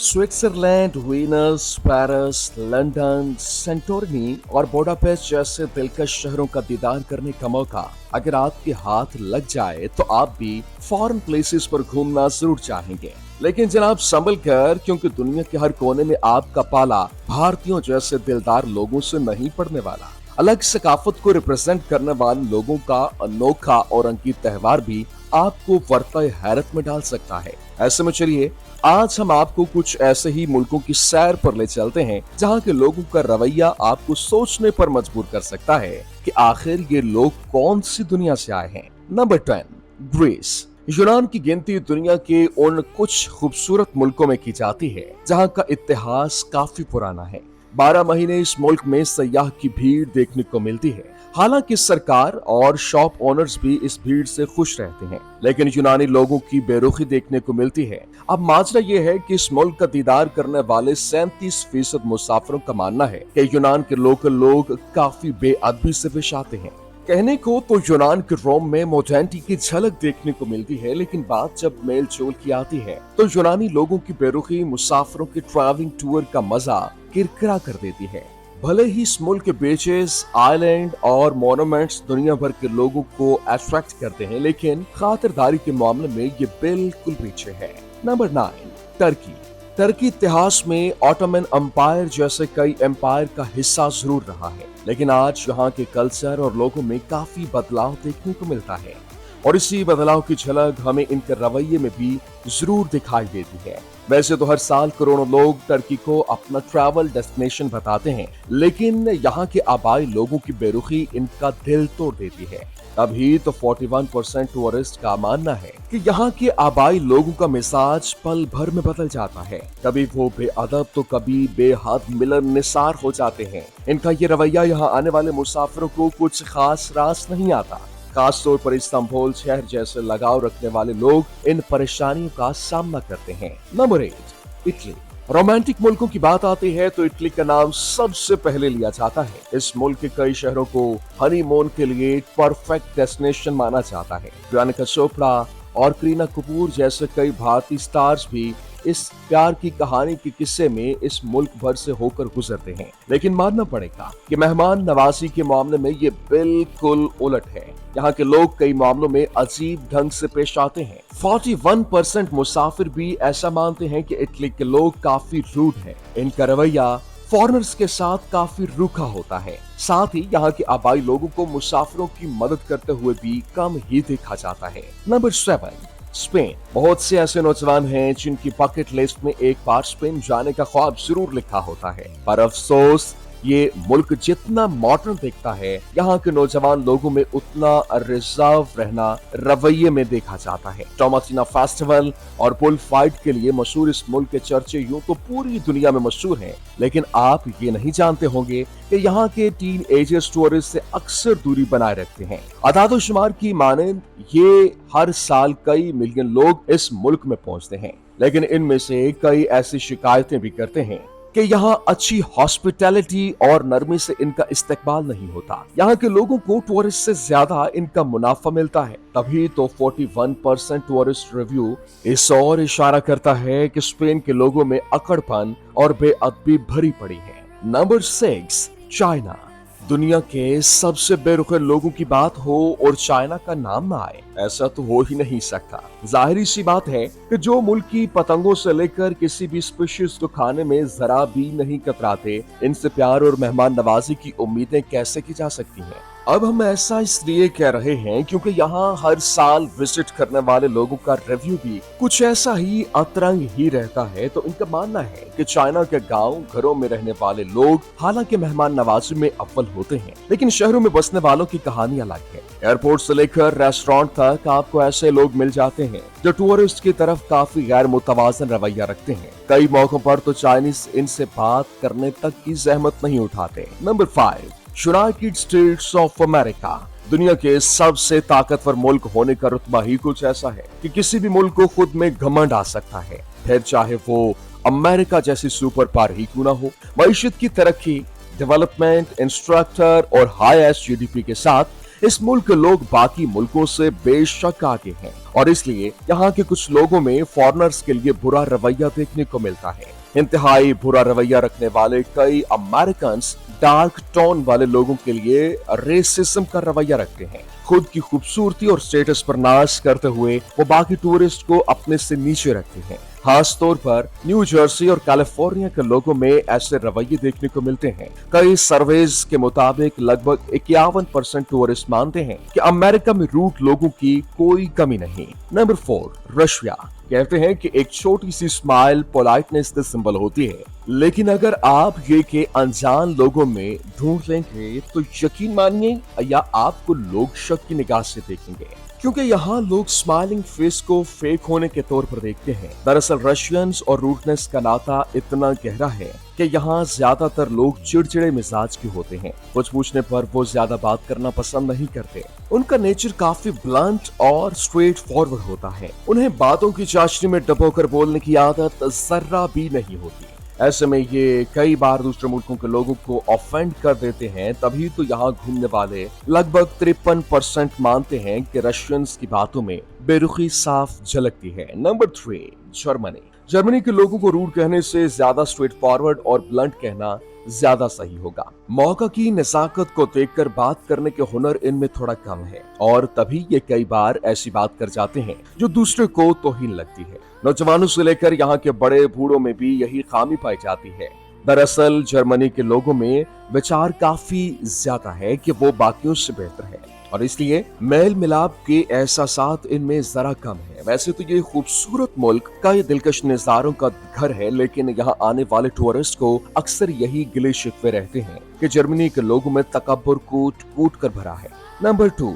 Switzerland, Venus, Paris, London, Santorini और Budapest जैसे दिलकश शहरों का दीदार करने का मौका अगर आपके हाथ लग जाए तो आप भी फॉरेन प्लेसेस पर घूमना जरूर चाहेंगे। लेकिन जनाब संभल कर, क्योंकि दुनिया के हर कोने में आपका पाला भारतीयों जैसे दिलदार लोगों से नहीं पड़ने वाला। अलग सकाफत को रिप्रेजेंट करने वाले लोगों का अनोखा और रंगीन त्योहार भी आपको वर्ता हैरत में डाल सकता है। ऐसे में चलिए आज हम आपको कुछ ऐसे ही मुल्कों की सैर पर ले चलते हैं जहां के लोगों का रवैया आपको सोचने पर मजबूर कर सकता है कि आखिर ये लोग कौन सी दुनिया से आए हैं। Number 10, Greece. यूनान की गिनती दुनिया के उन कुछ खूबसूरत मुल्कों में की जाती है जहां का इतिहास काफी पुराना है। 12 महीने इस मुल्क में सयाह की भीड़ देखने को मिलती है। हालांकि सरकार और शॉप ओनर्स भी इस भीड़ से खुश रहते हैं, लेकिन यूनानी लोगों की बेरुखी देखने को मिलती है। अब माजरा ये है कि इस मुल्क का दीदार करने वाले 37% मुसाफिरों का मानना है कि यूनान के लोकल लोग काफी बेअदबी से पेश आते हैं। कहने को तो यूनान के रोम में मॉडर्निटी की झलक देखने को मिलती है, लेकिन बात जब मेल जोल की आती है तो यूनानी लोगों की बेरुखी मुसाफिरों के ट्रैवलिंग टूर का मजा किरकिरा कर देती है। भले ही इस मुल्क के बीचेस, आइलैंड और मॉन्यूमेंट्स दुनिया भर के लोगों को अट्रैक्ट करते हैं, लेकिन खातिरदारी के मामले में ये बिल्कुल पीछे है। Number 9, Turkey. टर्की इतिहास में ऑटोमन एम्पायर जैसे कई एम्पायर का हिस्सा जरूर रहा है, लेकिन आज यहाँ के कल्चर और लोगों में काफी बदलाव देखने को मिलता है और इसी बदलाव की झलक हमें इनके रवैये में भी जरूर दिखाई देती है। वैसे तो हर साल करोड़ों लोग टर्की को अपना ट्रैवल डेस्टिनेशन बताते हैं, लेकिन यहाँ के आबाई लोगों की बेरुखी इनका दिल तोड़ देती है। अभी तो 41% टूरिस्ट का मानना है कि यहाँ के आबाई लोगों का मिजाज पल भर में बदल जाता है। कभी वो बेअदब तो कभी बेहद मिलनसार हो जाते हैं। इनका ये रवैया यहाँ आने वाले मुसाफिरों को कुछ खास रास नहीं आता। खास तौर पर इस्तांबुल शहर जैसे लगाव रखने वाले लोग इन परेशानियों का सामना करते हैं। Number 8, Italy. रोमांटिक मुल्कों की बात आती है तो इटली का नाम सबसे पहले लिया जाता है। इस मुल्क के कई शहरों को हनीमून के लिए परफेक्ट डेस्टिनेशन माना जाता है। प्रियंका चोपड़ा और करीना कपूर जैसे कई भारतीय स्टार्स भी इस प्यार की कहानी के किस्से में इस मुल्क भर से होकर गुजरते हैं। लेकिन मानना पड़ेगा कि मेहमान नवाजी के मामले में ये बिल्कुल उलट है। यहाँ के लोग कई मामलों में अजीब ढंग से पेश आते हैं। 41% मुसाफिर भी ऐसा मानते हैं कि इटली के लोग काफी रूड हैं। इनका रवैया फॉरेनर्स के साथ काफी रूखा होता है। साथ ही यहाँ के आबाई लोगों को मुसाफिरों की मदद करते हुए भी कम ही देखा जाता है। Number 7, Spain. बहुत से ऐसे नौजवान हैं जिनकी बकेट लिस्ट में एक बार स्पेन जाने का ख्वाब जरूर लिखा होता है, पर अफसोस ये मुल्क जितना मॉडर्न दिखता है, यहाँ के नौजवान लोगों में उतना रिजर्व रहना रवैये में देखा जाता है। टोमासिना फेस्टिवल और बुल फाइट के लिए मशहूर इस मुल्क के चर्चे यूं तो पूरी दुनिया में मशहूर हैं, लेकिन आप ये नहीं जानते होंगे कि यहाँ के टीन एजर्स टूरिस्ट से अक्सर दूरी बनाए रखते हैं। अदादो शुमार की माने ये हर साल कई मिलियन लोग इस मुल्क में पहुंचते हैं, लेकिन इनमें से कई ऐसी शिकायतें भी करते हैं कि यहाँ अच्छी हॉस्पिटैलिटी और नरमी से इनका इस्तेकबाल नहीं होता। यहाँ के लोगों को टूरिस्ट से ज्यादा इनका मुनाफा मिलता है। तभी तो 41% टूरिस्ट रिव्यू इस ओर इशारा करता है कि स्पेन के लोगों में अकड़पन और बेअदबी भरी पड़ी है। Number 6, China. दुनिया के सबसे बेरुखे लोगों की बात हो और चाइना का नाम ना आए, ऐसा तो हो ही नहीं सकता। जाहिर सी बात है कि जो मुल्क की पतंगों से लेकर किसी भी स्पीशीज को खाने में जरा भी नहीं कतराते, इनसे प्यार और मेहमान नवाजी की उम्मीदें कैसे की जा सकती हैं। अब हम ऐसा इसलिए कह रहे हैं क्योंकि यहाँ हर साल विजिट करने वाले लोगों का रिव्यू भी कुछ ऐसा ही अतरंग ही रहता है। तो इनका मानना है कि चाइना के गांव घरों में रहने वाले लोग हालांकि मेहमान नवाजी में अव्वल होते हैं, लेकिन शहरों में बसने वालों की कहानी अलग है। एयरपोर्ट से लेकर रेस्टोरेंट तक आपको ऐसे लोग मिल जाते हैं जो टूरिस्ट की तरफ काफी गैर मुतवाजन रवैया रखते हैं। कई मौकों पर तो चाइनीज इनसे बात करने तक की जहमत नहीं उठाते। Number 5, United states of America. दुनिया के सबसे ताकतवर मुल्क होने का रुतबा ही कुछ ऐसा है कि किसी भी मुल्क को खुद में घमंड आ सकता है, फिर चाहे वो अमेरिका जैसी सुपर पावर ही क्यों ना हो। मईशत की तरक्की, डेवलपमेंट, इंफ्रास्ट्रक्चर और हाईएस्ट जीडीपी के साथ इस मुल्क के लोग बाकी मुल्कों से बेशक आगे हैं और इसलिए यहाँ के कुछ लोगों में फॉरेनर्स के लिए बुरा रवैया देखने को मिलता है। इंतहाई बुरा रवैया रखने वाले कई अमेरिकन डार्क टोन वाले लोगों के लिए रेसिज्म का रवैया रखते हैं। खुद की खूबसूरती और स्टेटस पर नाश करते हुए वो बाकी टूरिस्ट को अपने से नीचे रखते हैं। खास तौर पर न्यू जर्सी और कैलिफोर्निया के लोगों में ऐसे रवैये देखने को मिलते हैं। कई सर्वेज के मुताबिक लगभग 51% टूरिस्ट मानते हैं कि अमेरिका में रूट लोगों की कोई कमी नहीं। Number 4, Russia. कहते हैं कि एक छोटी सी स्माइल पोलाइटनेस का सिंबल होती है, लेकिन अगर आप ये के अनजान लोगों में ढूंढ लेंगे तो यकीन मानिए या आपको लोग शक की निगाह से देखेंगे, क्योंकि यहाँ लोग स्माइलिंग फेस को फेक होने के तौर पर देखते हैं। दरअसल रशियंस और रूटनेस का नाता इतना गहरा है कि यहाँ ज्यादातर लोग चिड़चिड़े मिजाज के होते हैं। कुछ पूछने पर वो ज्यादा बात करना पसंद नहीं करते। उनका नेचर काफी ब्लंट और स्ट्रेट फॉरवर्ड होता है। उन्हें बातों की चाशनी में डुबोकर बोलने की आदत जर्रा भी नहीं होती। ऐसे में ये कई बार दूसरे मुल्कों के लोगों को ऑफेंड कर देते हैं। तभी तो यहाँ घूमने वाले लगभग 53% मानते हैं कि रशियंस की बातों में बेरुखी साफ झलकती है। Number 3, Germany. जर्मनी के लोगों को रूड कहने से ज्यादा स्ट्रेट फॉरवर्ड और ब्लंट कहना ज्यादा सही होगा। मौका की नजाकत को देखकर बात करने के हुनर इनमें थोड़ा कम है और तभी ये कई बार ऐसी बात कर जाते हैं जो दूसरे को तौहीन लगती है। नौजवानों से लेकर यहाँ के बड़े बूढ़ों में भी यही खामी पाई जाती है। दरअसल जर्मनी के लोगों में विचार काफी ज्यादा है कि वो बाकियों से बेहतर है और इसलिए मेल मिलाप के एहसासात इनमें जरा कम है। वैसे तो ये खूबसूरत मुल्क कई दिलकश नजारों का घर है, लेकिन यहाँ आने वाले टूरिस्ट को अक्सर यही गिले शिकवे रहते हैं कि जर्मनी के लोगों में तकब्बुर कूट कूट कर भरा है। Number 2,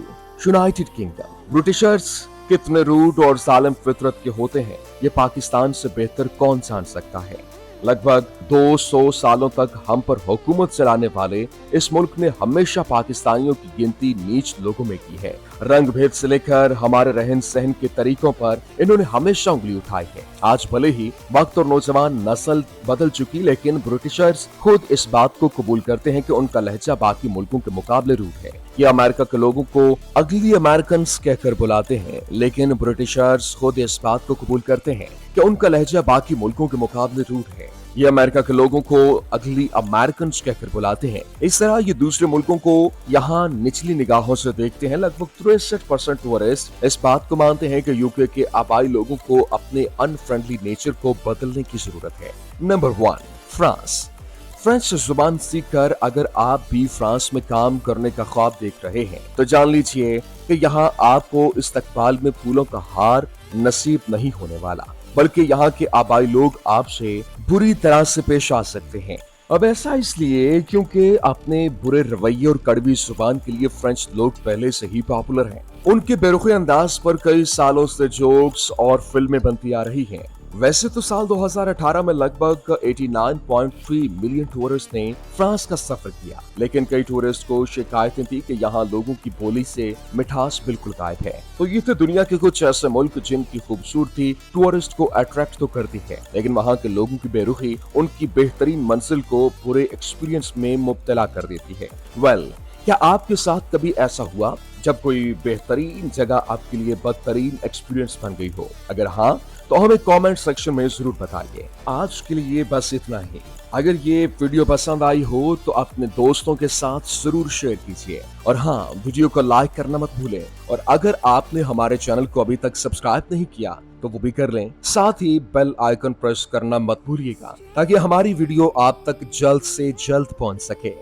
United kingdom. ब्रिटिशर्स कितने रूड और जालिम फितरत के होते हैं ये पाकिस्तान से बेहतर कौन जान सकता है। लगभग 200 सालों तक हम पर हुकूमत चलाने वाले इस मुल्क ने हमेशा पाकिस्तानियों की गिनती नीच लोगों में की है। रंग भेद से लेकर हमारे रहन सहन के तरीकों पर इन्होंने हमेशा उंगली उठाई है। आज भले ही वक्त और नौजवान नस्ल बदल चुकी, लेकिन ब्रिटिशर्स खुद इस बात को कबूल करते हैं कि उनका लहजा बाकी मुल्कों के मुकाबले रूड है। ये अमेरिका के लोगों को अगली अमेरिकन कहकर बुलाते हैं, लेकिन ब्रिटिशर्स खुद इस बात को कबूल करते हैं कि उनका लहजा बाकी मुल्कों के मुकाबले रूड है। ये अमेरिका के लोगों को अगली अमेरिकन कहकर बुलाते हैं। इस तरह ये दूसरे मुल्कों को यहाँ निचली निगाहों से देखते हैं। लगभग 63% टूरिस्ट इस बात को मानते हैं कि यूके के आबाई लोगों को अपने अनफ्रेंडली नेचर को बदलने की जरूरत है। Number 1, France. फ्रेंच जुबान सीखकर अगर आप भी फ्रांस में काम करने का ख्वाब देख रहे हैं तो जान लीजिए कि यहाँ आपको इस्तकबाल में फूलों का हार नसीब नहीं होने वाला, बल्कि यहाँ के आबाई लोग आपसे बुरी तरह से पेश आ सकते हैं। अब ऐसा इसलिए क्योंकि अपने बुरे रवैये और कड़वी जुबान के लिए फ्रेंच लोग पहले से ही पॉपुलर हैं। उनके बेरुखी अंदाज पर कई सालों से जोक्स और फिल्में बनती आ रही हैं। वैसे तो साल 2018 में लगभग 89.3 मिलियन टूरिस्ट ने फ्रांस का सफर किया, लेकिन कई टूरिस्ट को शिकायतें थी कि यहाँ लोगों की बोली से मिठास बिल्कुल गायब है। तो ये थे दुनिया के कुछ ऐसे मुल्क जिनकी खूबसूरती टूरिस्ट को अट्रैक्ट तो करती है, लेकिन वहाँ के लोगों की बेरुखी उनकी बेहतरीन मंजिल को बुरे एक्सपीरियंस में मुब्तला कर देती है। क्या आपके साथ कभी ऐसा हुआ जब कोई बेहतरीन जगह आपके लिए बदतरीन एक्सपीरियंस बन गई हो? अगर हाँ तो हमें कमेंट सेक्शन में जरूर बताइए। आज के लिए बस इतना ही। अगर ये वीडियो पसंद आई हो तो अपने दोस्तों के साथ जरूर शेयर कीजिए और हाँ, वीडियो को लाइक करना मत भूलें। और अगर आपने हमारे चैनल को अभी तक सब्सक्राइब नहीं किया तो वो भी कर लें। साथ ही बेल आइकन प्रेस करना मत भूलिएगा ताकि हमारी वीडियो आप तक जल्द से जल्द पहुंच सके।